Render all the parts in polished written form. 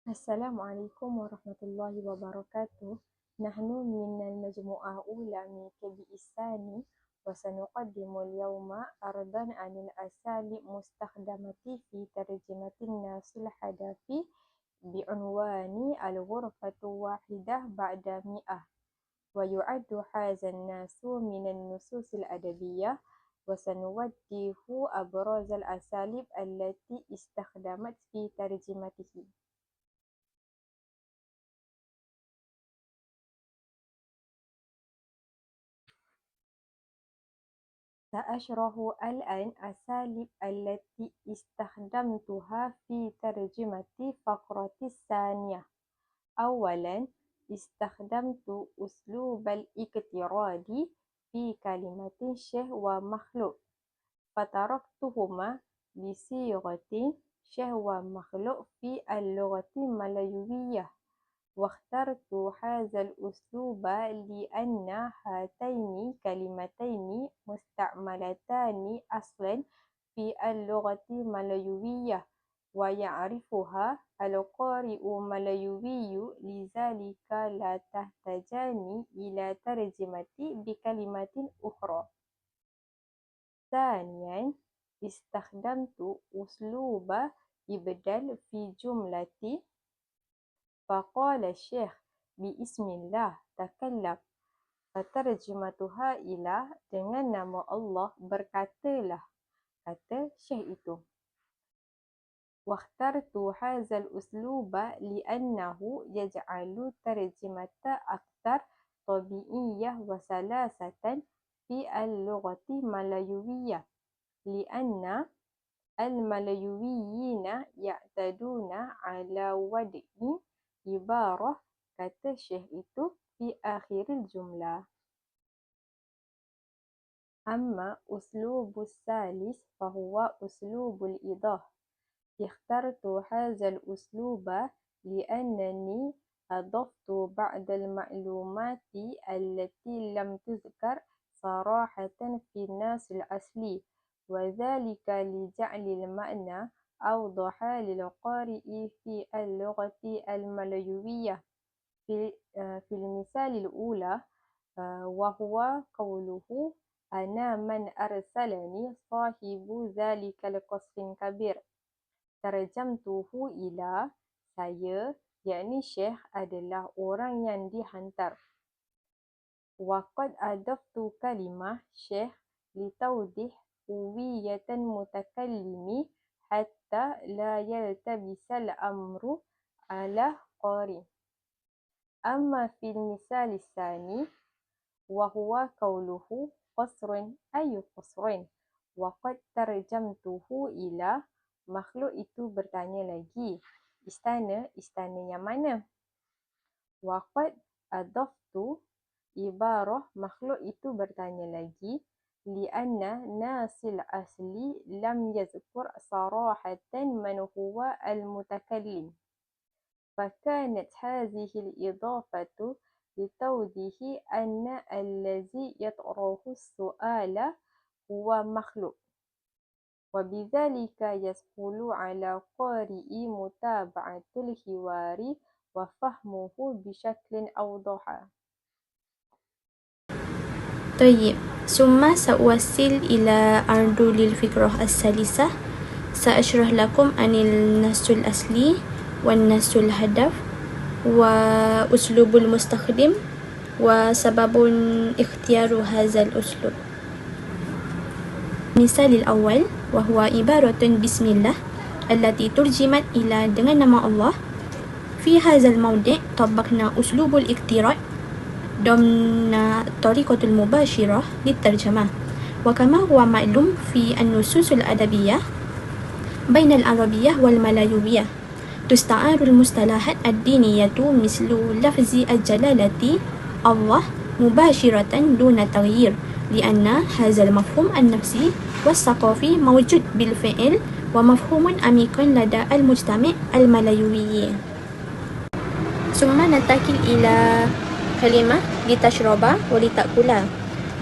Assalamualaikum warahmatullahi wabarakatuh. نحن من المجموعة الأولى من كبي الثاني وسنقدم اليوم عرضا عن الأساليب المستخدمة في ترجمة النص الهدفي بعنوان الغرفة واحدة بعد 100. ويعد هذا النص من النصوص الأدبية وسنوضح أبرز الأساليب التي استخدمت في ترجمته. سأشرح الآن الأساليب التي استخدمتها في ترجمة الفقرة الثانية. أولاً، استخدمت أسلوب الاقتراض في كلمة شيء ومخلوق، فتركتهما بصيغة شيء ومخلوق في اللغة المليوية. واخترت هذا الأسلوب لأن هاتين كلمتين مستعملتان أصلاً في اللغة المليوية ويعرفها القارئ المليوي، لذلك لا تحتاجان إلى ترجمة بكلمة أخرى. ثانياً، استخدمت أسلوب إبدال في جملة فقال الشيخ بسم الله تكلم، فترجمتها إلى dengan nama Allah berkatalah, kata Syekh itu. واخترت هذا الأسلوب لأنه يجعل ترجمة أكثر طبيعية وسلاسة في اللغة المليوية، لأن المليويين يعتادون على وضع عبارة kata Syekh itu في آخر الجملة. أما أسلوب الثالث فهو أسلوب الإيضاح. اخترت هذا الأسلوب لأنني أضفت بعض المعلومات التي لم تذكر صراحة في النص الأصلي، وذلك لجعل المعنى أوضح للقارئ في اللغة المليوية. في المثال الأولى وهو قوله أنا من أرسلني صاحب ذلك القصر الكبير، ترجمته إلى saya, yakni Syekh adalah orang yang dihantar. وقد أضفت كلمة شيخ لتوضيح هوية المتكلم حتى لا يلتبس الأمر على القارئ. أما في المثال الثاني وهو قوله قصر أي قصر، وقد ترجمته إلى makhluk itu bertanya lagi, istana yang mana? Waqad adaftu ibarah makhluk itu bertanya lagi lianna nasil asli lam yazkur sarahatan man huwa al-mutakallim. فكانت هذه الإضافة لتوضيح أن الذي يطرح السؤال هو مخلوق، وبذلك يسهل على القارئ متابعة الحوار وفهمه بشكل أوضح. طيب، ثم سأوصل إلى عرض للفكرة الثالثة. سأشرح لكم عن النص الأصلي والنص الهدف وأسلوب المستخدم وسبب اختيار هذا الأسلوب. المثال الأول وهو عبارة بسم الله التي ترجمت إلى dengan nama Allah. في هذا الموضع طبقنا أسلوب الاقتراء ضمن طريقة المباشرة للترجمة. وكما هو معلوم في النصوص الأدبية بين العربية والملايوية تستعار المصطلحات الدينية مثل لفظ الجلالة الله مباشرة دون تغيير، لأن هذا المفهوم النفسي والثقافي موجود بالفعل ومفهوم عميق لدى المجتمع الملايوي. ثم ننتقل إلى كلمة لتشرب ولتأكل،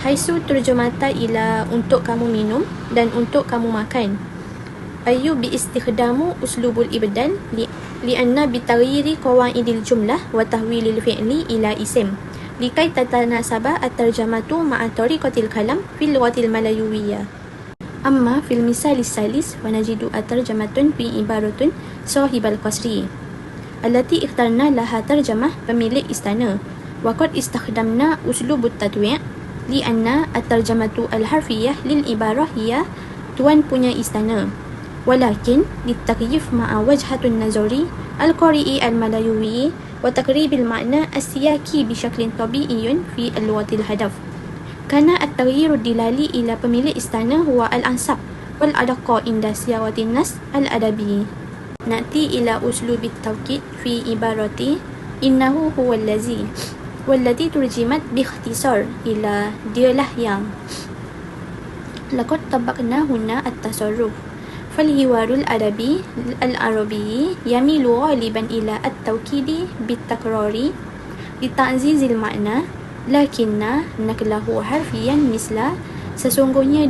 حيث ترجمتها إلى untuk kamu minum dan untuk kamu makan. أي باستخدام أسلوب الإبدال لأن بتغيير قواعد الجملة وتحويل الفعل إلى اسم لكي تتناسب الترجمة مع طريقة الكلام في اللغة الملايوية. أما في المثال الثالث ونجد الترجمة في عبارة صاحب القصر التي اخترنا لها ترجمة pemilik istana وقد استخدمنا أسلوب التطويع لأن الترجمة الحرفية للعبارة هي tuan punya istana ولكن للتكييف مع وجهة النظر القارئ الملايوي وتقريب المعنى السياقي بشكل طبيعي في اللغة الهدف. كان التغيير الدلالي إلى pemilik istana هو الأنسب والأدق عند صياغة النص الأدبي. نأتي إلى أسلوب التوكيد في عبارة إنه هو الذي والتي ترجمت باختصار إلى dialah yang. لقد طبقنا هنا التصرف فالحوار الأدبي العربي يميل غالبا إلى التوكيد بالتكرار لتعزيز المعنى لكن نقله حرفيا مثل sesungguhnya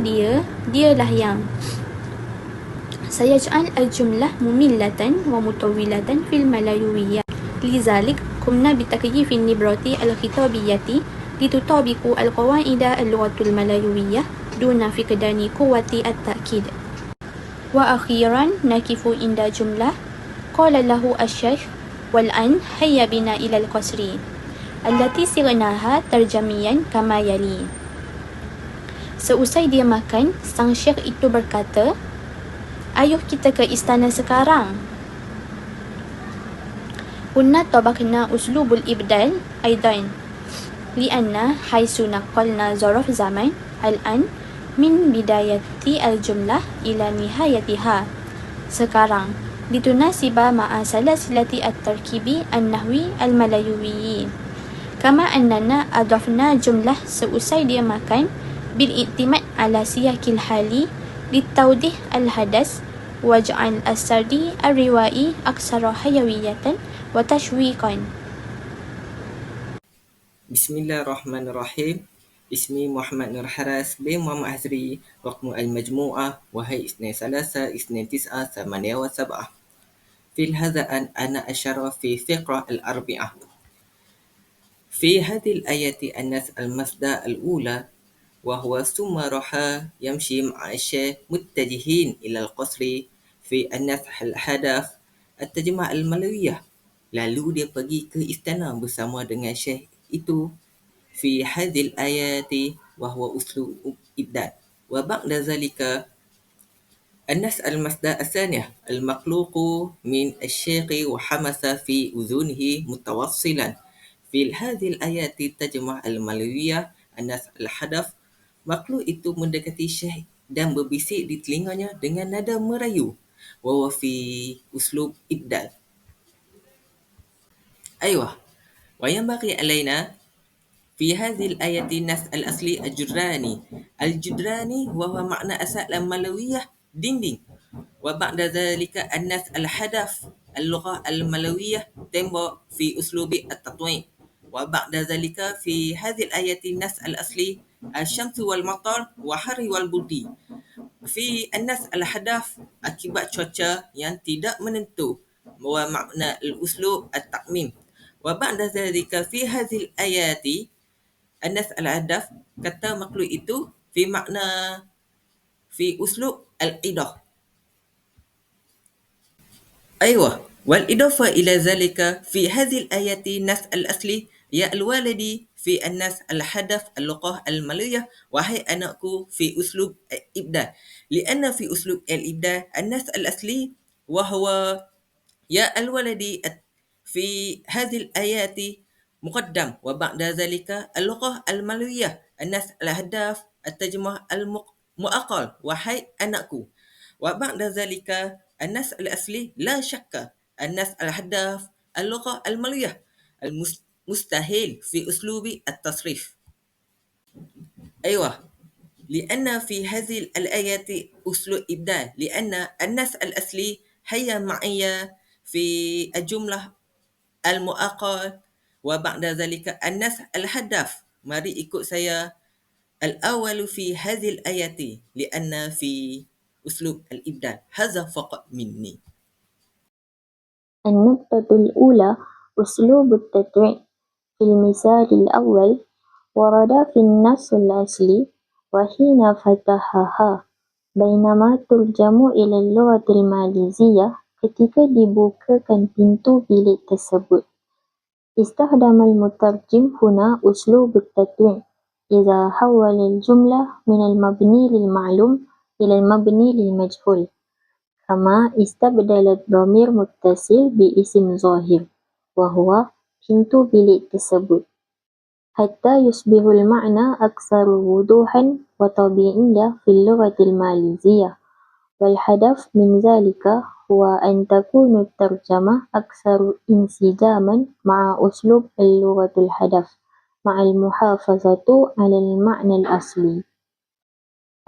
dialah yang سيجعل الجملة مملة ومطولة في الملايوية لذلك قمنا بتكييف النبرة الخطابية لتطابق القواعد اللغة الملايوية دون فقدان قوة التأكيد. وأخيرا نقف عند جملة قال له الشيخ والآن هيا بنا إلى القصر التي صيغناها ترجميا كما يلي. Seusai dia makan, sang syekh itu berkata, "Ayuh kita ke istana sekarang." هنا طبقنا أسلوب الإبدال أيضا لأن حيث نقلنا ظرف زمان الآن من بداية الجملة إلى نهايتها sekarang لتناسب مع سلاسل التركيب النحوي الملايوي كما أننا أضفنا جملة seusai dia makan بالاعتماد على سياق الحالي لتوضيح الحدث وجعل السرد الروائي أكثر حيوية وتشويقا. Bismillahirrahmanirrahim. Ismi Muhammad Nur Haras bin Muhammad Hazri. Raqmu al-majmu'ah wahai isnin salasa isnin tis'ah thamaniya wa sab'ah. Fil hadhaan ana asyara fi fiqrah al-arbi'ah. في هذه الآية الناس المصدر الأولى وهو ثم راح يمشي مع الشيخ متجهين إلى القصر في الناس الهدف الترجمة الملوية. Lalu dia pergi ke istana bersama dengan syekh itu. في هذه الآيات وهو أسلوب إبداع. وبعد ذلك الناس المصدر الثانية المخلوق من الشيخ وحمس في أذنه متوصلا. في هذه الآيات terjemah al-malawiyah Anas al-Hadaf, makhluk itu mendekati Syekh dan berbisik di telinganya dengan nada merayu. Wa fi uslub ibdal. أيوة. وينبغي علينا في هذه الآية النص الأصلي الجدراني. الجدراني وهو معنى أساس الملوية dinding. وبعد ذلك النص الهدف اللغة الملوية tembok في أسلوب التطويع. وبعد ذلك في هذه الآية النص الأصلي الشمس والمطر وحر والبردي. في النص الهدف akibat cuaca yang tidak menentu ومعنى الأسلوب التعميم. وبعد ذلك في هذه الآيات النص الهدف kata makhluk itu في معنى في أسلوب الإضافة. أيوة. والإضافة إلى ذلك في هذه الآية النص الأصلي يا الوالدي في النص الهدف اللغة المالية وهي أناكو في أسلوب الإبداع. لأن في أسلوب الإبداع النص الأصلي وهو يا الولدي في هذه الآيات مقدم. وبعد ذلك اللغة المالية النص الهدف الترجمة المؤقل وهي أناكو. وبعد ذلك النص الأصلي لا شك النص الهدف اللغة المالية المستحيل في أسلوب التصريف. أيوة. لأن في هذه الآيات أسلوب إبداع لأن النص الأصلي هي معي في الجملة المؤقل. وبعد ذلك النص الهدف mari ikut saya الأول في هذه الآيات لأن في أسلوب الإبداع. هذا فقط مني. النقطة الأولى أسلوب التتويع. في المثال الأول ورد في النص الأصلي وحين فتحها، بينما ترجم إلى اللغة الماليزية ketika dibukakan pintu bilik tersebut. استخدم المترجم هنا أسلوب التتويع إذا حول الجملة من المبني للمعلوم إلى المبني للمجهول، كما استبدل الضمير متصل باسم ظاهر وهو pintu bilik tersebut حتى يصبح المعنى أكثر وضوحا وطبيعية في اللغة الماليزية. والهدف من ذلك هو أن تكون الترجمة أكثر انسجاما مع أسلوب اللغة الهدف مع المحافظة على المعنى الأصلي.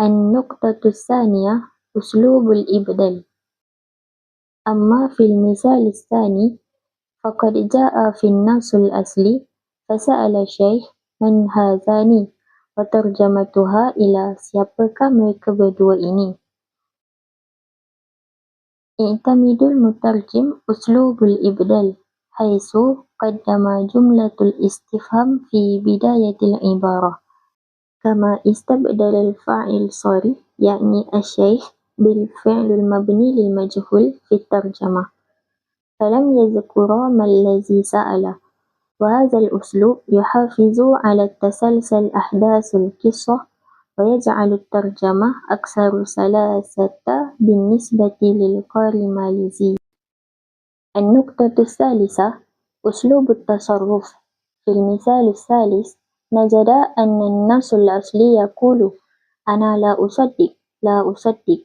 النقطة الثانية أسلوب الإبدال. أما في المثال الثاني فقد جاء في النص الأصلي فسأل الشيخ من هذان وترجمتها إلى siapakah mereka berdua ini. يعتمد المترجم أسلوب الإبدال حيث قدم جملة الاستفهام في بداية العبارة، كما استبدل الفاعل صريح يعني الشيخ بالفعل المبني للمجهول في الترجمة، فلم يذكر ما الذي سأله. وهذا الأسلوب يحافظ على تسلسل أحداث القصة ويجعل الترجمة أكثر سلاسة بالنسبة للقارئ الماليزي. النقطة الثالثة أسلوب التصرف. في المثال الثالث نجد أن النص الأصلي يقول أنا لا أصدق،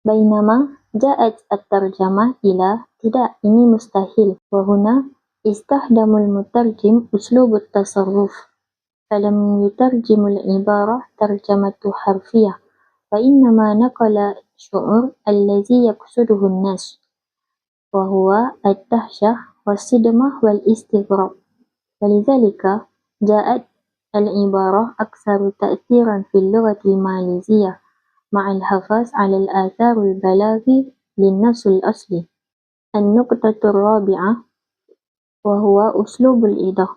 بينما جاءت الترجمة إلى tidak, ini mustahil. وهنا استخدم المترجم أسلوب التصرف فلم يترجم العبارة ترجمة حرفية، وإنما نقل الشعور الذي يقصده الناس وهو الدهشة والصدمة والاستغراب، ولذلك جاءت العبارة أكثر تأثيرا في اللغة الماليزية مع الحفاظ على الآثار البلاغي للنص الأصلي. النقطة الرابعة وهو أسلوب الإيضاح.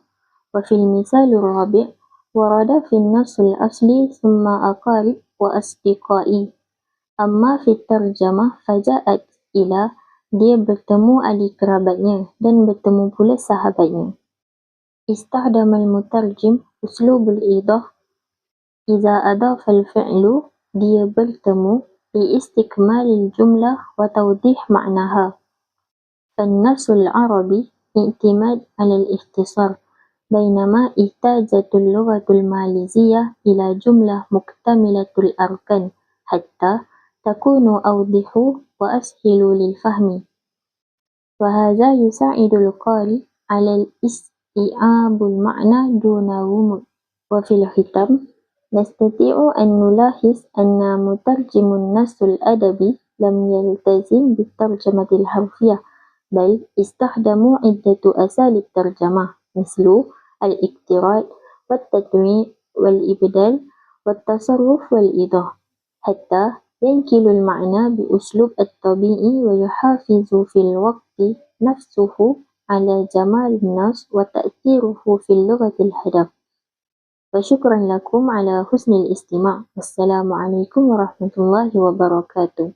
وفي المثال الرابع ورد في النص الأصلي ثم أقارب وأصدقائي، أما في الترجمة فجاءت إلى dia bertemu ahli kerabatnya dan bertemu pula sahabatnya. استخدم المترجم أسلوب الإيضاح إذا أضاف الفعل dia bertemu لاستكمال الجملة وتوضيح معناها. فالنص العربي اعتماد على الاختصار، بينما احتاجت اللغة الماليزية إلى جملة مكتملة الأركان حتى تكون أوضح وأسهل للفهم، وهذا يساعد القارئ على الاستيعاب المعنى دون غموض. وفي الختام نستطيع أن نلاحظ أن مترجم النص الأدبي لم يلتزم بالترجمة الحرفية، بل استخدموا عدة أساليب ترجمة مثل الاقتراض والتتويع والإبدال والتصرف والإيضاح حتى ينقل المعنى بأسلوب الطبيعي ويحافظ في الوقت نفسه على جمال النص وتأثيره في اللغة الهدف. وشكرا لكم على حسن الاستماع. والسلام عليكم ورحمة الله وبركاته.